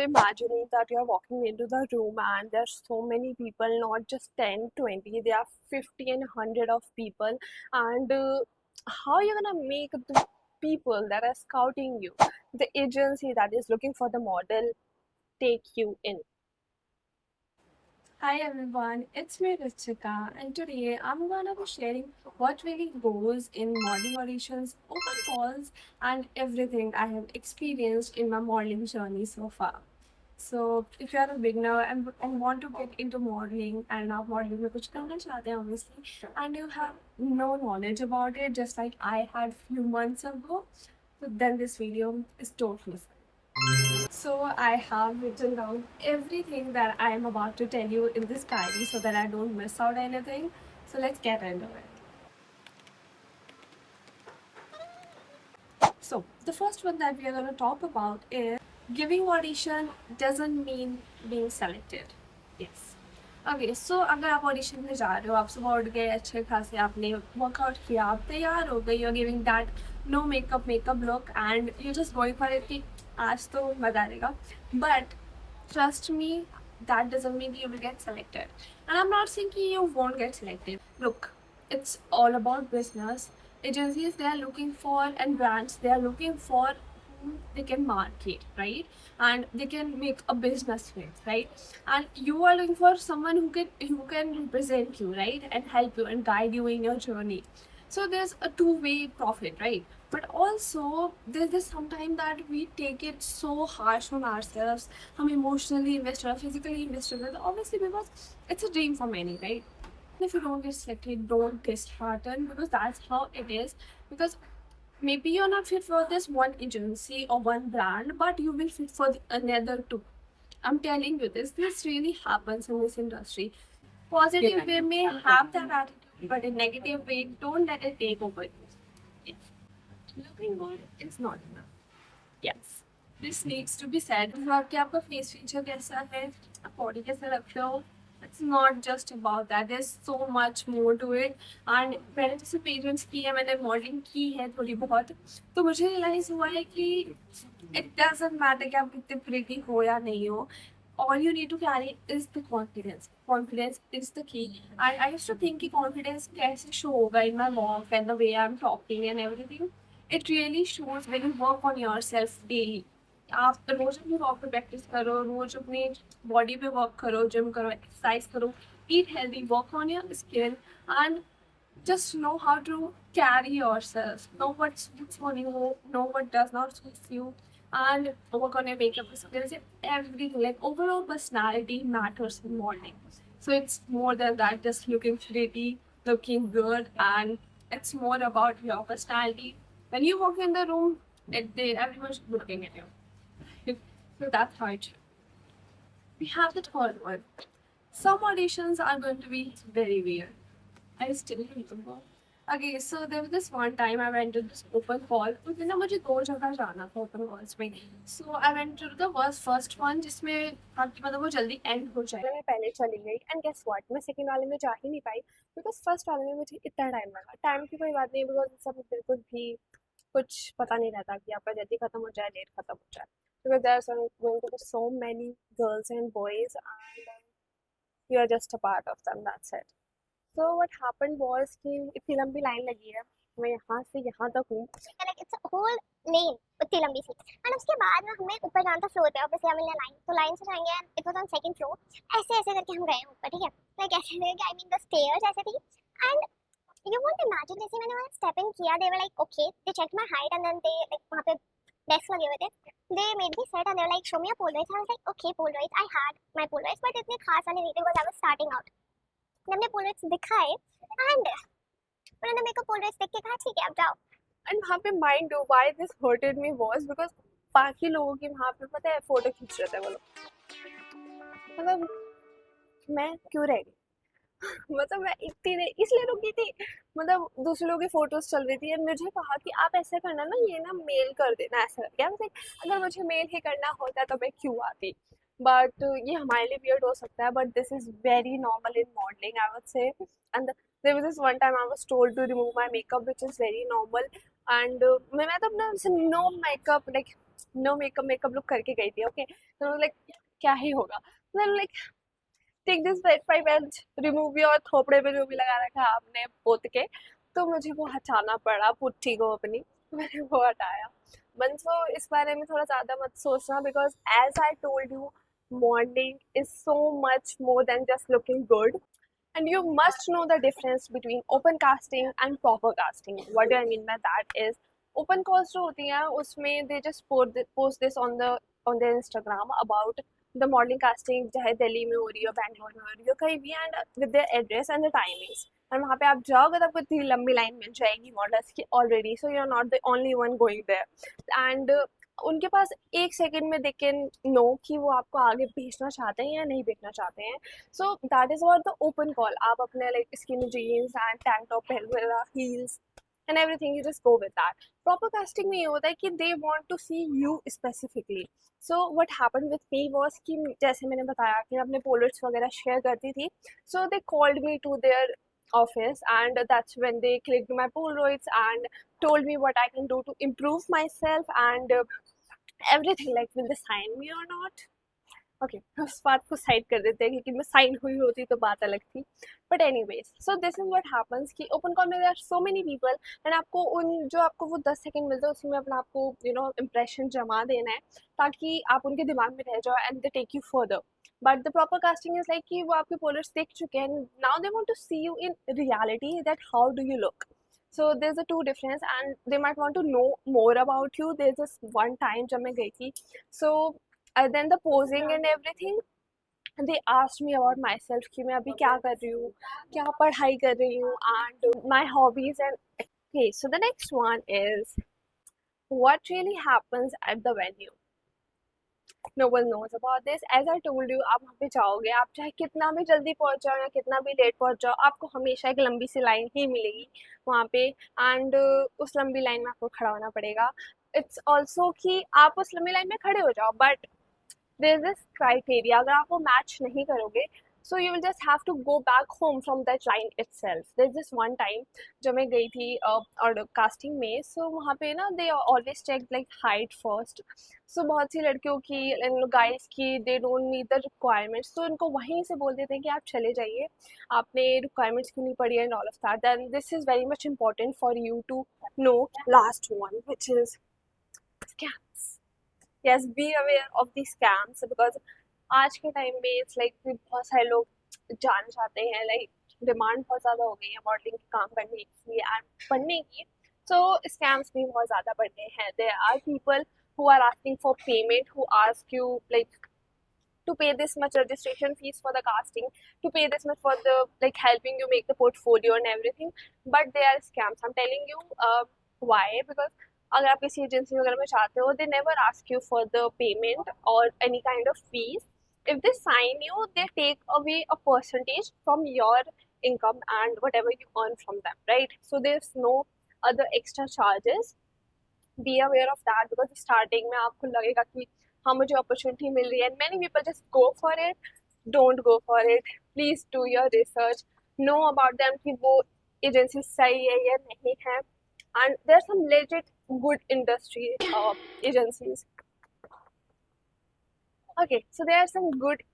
Imagining that you're walking into the room and there's so many people, not just 10, 20, there are 50 and 100 of people. And how you're gonna make the people that are scouting you, the agency that is looking for the model, take you in? Hi everyone, it's me Richika, and today I'm gonna be sharing what really goes in modeling auditions, open calls, and everything I have experienced in my modeling journey so far. So, if you are a beginner and want to get into modeling and आप modeling में कुछ करना चाहते हैं obviously, and you have no knowledge about it, just like I had few months ago, so then this video is totally fine. So I have written down everything that I am about to tell you in this diary so that I don't miss out anything. So let's get into it. So the first one that we are going to talk about is giving audition doesn't mean being selected. Yes. Okay so अगर आप audition में जा रहे हो, आप सुबह उठ गए, अच्छे खासे आपने वर्कआउट किया, आप तैयार हो गए, you are giving that no makeup look and you just going for it कि आज तो मजा आएगा, but trust me, that doesn't mean you will get selected. And I'm not saying you won't get selected. Look, it's all about business. Agencies, they are looking for, and brands, they are looking for whom they can market, right? And they can make a business with, right? And you are looking for someone who can represent you, right? And help you and guide you in your journey. So there's a two-way profit, right? But also there's this sometimes that we take it so harsh on ourselves. हम emotionally invested or physically invested, obviously because it's a dream for many, right? If you don't get selected, don't dishearten, because that's how it is. Because maybe you're not fit for this one agency or one brand, but you will fit for the another two. I'm telling you this. This really happens in this industry. Positive way may have that attitude, but in negative way, don't let it take over you. Yes. Looking good is not enough. Yes. This needs to be said. कि आपका face feature कैसा है, आप body कैसा रख रहे हो. It's not just about that. There's so much more to it. And मैंने जैसे पेरेंट्स की है, मैंने मॉडलिंग की है थोड़ी बहुत, तो मुझे रियलाइज हुआ है कि it doesn't matter कि आप कितने pretty हो या नहीं हो. All you need to carry is the confidence. Confidence is the key. And I used to think कि confidence कैसे show होगा in my walk and the way I'm talking and everything. It really shows when you work on yourself daily. आप रोज अपनी walk पे practice करो, रोज अपनी body पे work करो, जिम करो, एक्सरसाइज करो, eat healthy, work on your skin, and just know how to carry yourself. Know what suits on you, know what does not suit you, and work on your makeup skills. Everything, like overall personality matters in modeling. So it's more than that, just looking pretty, looking good, and it's more about your personality. When you walk in the room, everyone's looking at you. So that's how it should. We have the third one. Some auditions are going to be very weird. I still remember. Okay, so there was this one time I went to this open call. उस दिन ना मुझे दो जगह जाना था open calls में. So I went to the first one जिसमें आपकी मतलब वो जल्दी end हो जाए. वाले में पहले चली गई एंड गेस व्हाट, मैं सेकंड वाले में जा ही नहीं पाई बिकॉज फर्स्ट वाले में मुझे इतना टाइम लगा. टाइम की कोई बात नहीं, बिकॉज सब बिल्कुल भी कुछ पता नहीं रहता कि आपका जल्दी खत्म हो जाए, लेट खत्म हो जाए, because there's going to be so many girls and boys and you are just a part of them, that's it. So what happened was कि इतनी लंबी लाइन लगी है, मैं यहाँ से यहाँ तक हूँ, लाइक इट्स अ होल लेन उतनी लंबी सी. एंड उसके बाद ना हमें ऊपर जाना था फ्लोर पे. ऑब्वियसली हमें लाइन तो लाइन से जाएंगे. It was on second floor. ऐसे ऐसे करके हम गए ऊपर, ठीक है. लाइक ऐसे करके, आई मीन द स्टेयर्स ऐसे थी. एंड यू वोंट इमेजिन, जैसे मैंने वहां स्टेप इन किया, they were like okay, they check my height and then they like वहां पे डेस्क लगे हुए थे. They made me sit and they were like show me a polaroid. I was like okay polaroid, I had my polaroid, but इतने खास वाले नहीं थे because I was starting out. जब हमने पोलराइड्स दिखाए एंड उन्होंने मेरे को पोलराइड्स देख के कहा ठीक है अब जाओ. एंड वहाँ पे mind you why this hurted me was because बाकी लोगों की वहाँ पे पता है फोटो खींच रहे थे वो लोग, मतलब मैं क्यों रह गई. मतलब मैं इतनी नहीं इसलिए रुकी थी, मतलब दूसरे लोगों की फोटोज चल रही थी और मुझे कहा कि आप ऐसा करना ना, ये ना मेल कर देना ऐसा करके. I was like, अगर मुझे मेल ही करना होता तो मैं क्यों आती. बट ये हमारे लिए वियर्ड हो सकता है, but this is very normal in modelling I would say. And there was this one time I was told to remove my makeup which is very normal. And मैं तो अपना no makeup like no makeup look करके गई थी, okay. तो like क्या ही होगा, मैं like take this wet wipe and remove your थोपड़े पे जो भी लगा रखा है आपने पोत के। तो मुझे वो हटाना पड़ा पुट्ठी को अपनी, मैंने वो हटाया। मन सो इस बारे में थोड़ा ज़्यादा मत सोचना, because as I told you, modelling is so much more than just looking good, and you must know the difference between open casting and proper casting. What do I mean by that is, open cast जो होती हैं उसमें they just post this on their Instagram about the modeling casting, चाहे दिल्ली में हो रही हो, बैंगलोर में हो रही हो, कहीं भी, and with their address and the timings. और वहाँ पे आप जाओगे तो आपको इतनी लंबी लाइन मिल जाएगी मॉडल्स की already, so you are not the only one going there. And उनके पास एक सेकेंड में दे कैन नो कि वो आपको आगे भेजना चाहते हैं या नहीं भेजना चाहते हैं। So that is what the open call. आप अपने like skin jeans and tank top पहन वगैरह, heels and everything, you just go with that. Proper casting में ये होता है कि they want to see you specifically. So what happen with me was कि जैसे मैंने बताया कि मैं अपने पोलर्स वगैरह शेयर करती थी, so they called me to there office, and that's when they clicked my Polaroids and told me what I can do to improve myself and everything, like will they sign me or not. Okay, उस बात को side कर देते हैं क्योंकि मैं sign हुई होती तो बात अलग थी। But anyways, so this is what happens कि ओपन कॉल में there are so many people, and आपको आपको वो 10 सेकंड मिलते हैं उसमें अपना आपको इंप्रेशन जमा देना है ताकि आप उनके दिमाग में रह जाओ and they take you further. But the proper casting is like कि वो आपके पोलर्स देख चुके हैं, now they want to see you in reality, that how do you look. So there's a two difference, and they might want to know more about you. There's this one time जब मैं गई थी, so then the posing and everything, they asked me about myself कि मैं अभी क्या कर रही हूँ, क्या पढ़ाई कर रही हूँ, and my hobbies and okay. So the next one is what really happens at the venue. No one knows about this. As I told you, आप वहाँ पे जाओगे, आप चाहे कितना भी जल्दी पहुँच जाओ या कितना भी लेट पहुँच जाओ, आपको हमेशा एक लंबी सी लाइन ही मिलेगी वहाँ पे, एंड उस लंबी लाइन में आपको खड़ा होना पड़ेगा। इट्स ऑल्सो कि आप उस लंबी लाइन में खड़े हो जाओ, but there is this criteria, अगर आप वो मैच नहीं करोगे, so you will just have to go back home from that line itself. There is this one time जब मैं गई थी और कास्टिंग में, सो वहाँ पे ना they always check like height first. So बहुत सी लड़कियों की, गाइस की, they don't meet the requirements, तो उनको वहीं से बोल देते हैं कि आप चले जाइए, आपने रिक्वायरमेंट्स क्यों नहीं पढ़ी and all of that. Then this is very much important for you to know. Last one which is scams. yes, be aware of these scams, because आज के टाइम में इट्स लाइक बहुत सारे लोग जान जाते हैं, लाइक डिमांड बहुत ज़्यादा हो गई है मॉडलिंग काम करने की एंड पढ़ने की, सो स्कैम्स भी बहुत ज़्यादा बढ़ गए हैं। There are people who are asking for payment, who ask you like to pay this much registration fees for the casting, to pay this much for the like helping you make the portfolio and everything, but they are scams. I'm telling you why, because अगर आप किसी agency वगैरह में चाहते हो, they never ask you for the payment or any kind of fees. If they sign you, they take away a percentage from your income and whatever you earn from them, right? So there's no other extra charges. Be aware of that, because starting में आपको लगेगा कि हाँ मुझे opportunity मिल रही है, and many people just go for it. Don't go for it. Please do your research. Know about them कि वो एजेंसी सही है या नहीं है, and there are some legit good industry agencies. Okay, so there are some good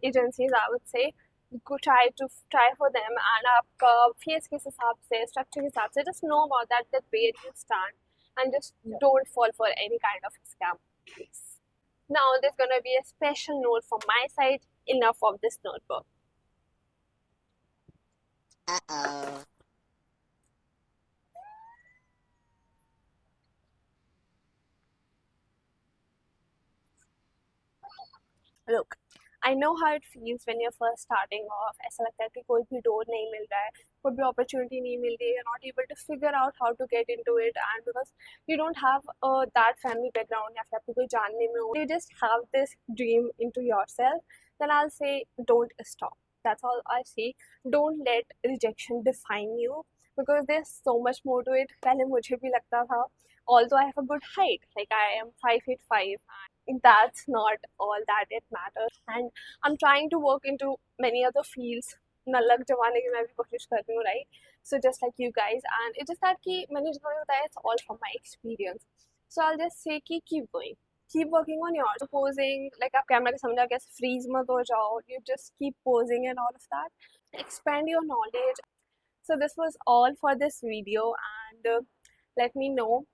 agencies, I would say. Go try for them, and आपका fees के हिसाब से, structure के हिसाब से, just know about that where you stand, and just don't fall for any kind of scam, please. Now there's gonna be a special note from my side. Enough of this notebook. Uh-oh. Look, I know how it feels when you're first starting off. ऐसा लगता है कि कोई भी door नहीं मिल रहा है, कोई भी अपॉर्चुनिटी नहीं मिल रही है, you're not able to figure out how to get into it, and because you don't have that family background या फिर आपको कोई जानने में हो, you just have this dream into yourself, then I'll say don't stop. That's all I say. Don't let rejection define you, because there's so much more to it. पहले मुझे भी लगता था, although I have a good height, like I am 5'5", that's not all that it matters, and I'm trying to work into many other fields. नलक जमाने की मैं भी कोशिश कर रही हूँ, right? So just like you guys, and it's just that कि मैंने जितना भी बताया, it's all from my experience. So I'll just say कि keep going. keep working on yours. So posing, like आप कैमरा के सामने आके ऐसे freeze मत हो जाओ. You just keep posing and all of that. Expand your knowledge. So this was all for this video, and let me know.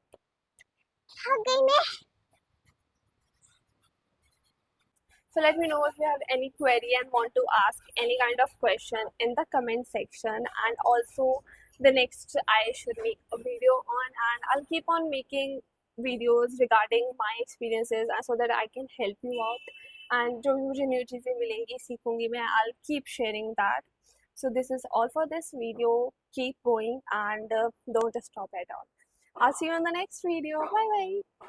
थक गई मैं. So let me know if you have any query and want to ask any kind of question in the comment section, and also the next I should make a video on, and I'll keep on making videos regarding my experiences so that I can help you out, and जो भी मुझे new चीज़ें मिलेंगी सीखूंगी मैं, I'll keep sharing that. So this is all for this video. Keep going and don't stop at all. I'll see you in the next video. Bye bye.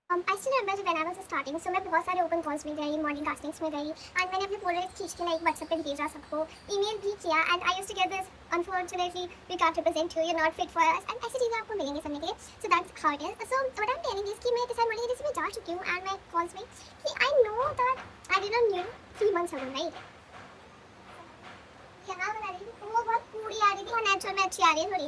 I still remember when I was starting, so मैं बहुत सारे open calls में गई, morning castings में गई, and मैंने अपने polarise खींच के लाइक व्हाट्सएप पे भेजा सबको, ईमेल भी किया, and I used to get this unfortunately we can't represent you, you are not fit for us, and ऐसी चीज़ें आपको मिलेंगी सुनने के लिए. So that's how it is. So what I am telling is कि मैं किसान मॉडलिंग एजेंसी में जा चुकी हूँ, एंड मैं कॉल्स में कि I know that I did not new 3 months ago, right. क्या बना रही थी वो, बहुत कूड़ी आ रही थी और नेचुरल में अच्छी आ रही है थोड़ी.